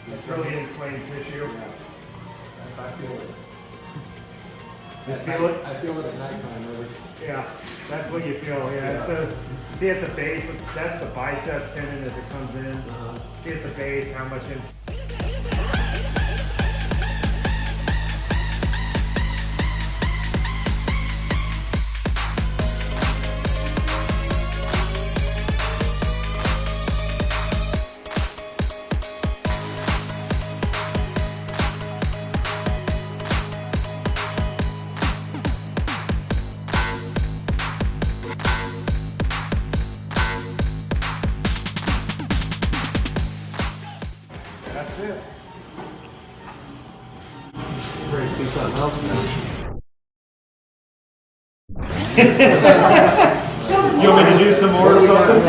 It's really inflamed tissue. I feel it. You feel it? I feel it at nighttime, really. Yeah, that's what you feel. Yeah. So see at the base, that's the biceps tendon as it comes in. See at the base how much in. That's it. Ready to see something else now? You want me to do some more or something?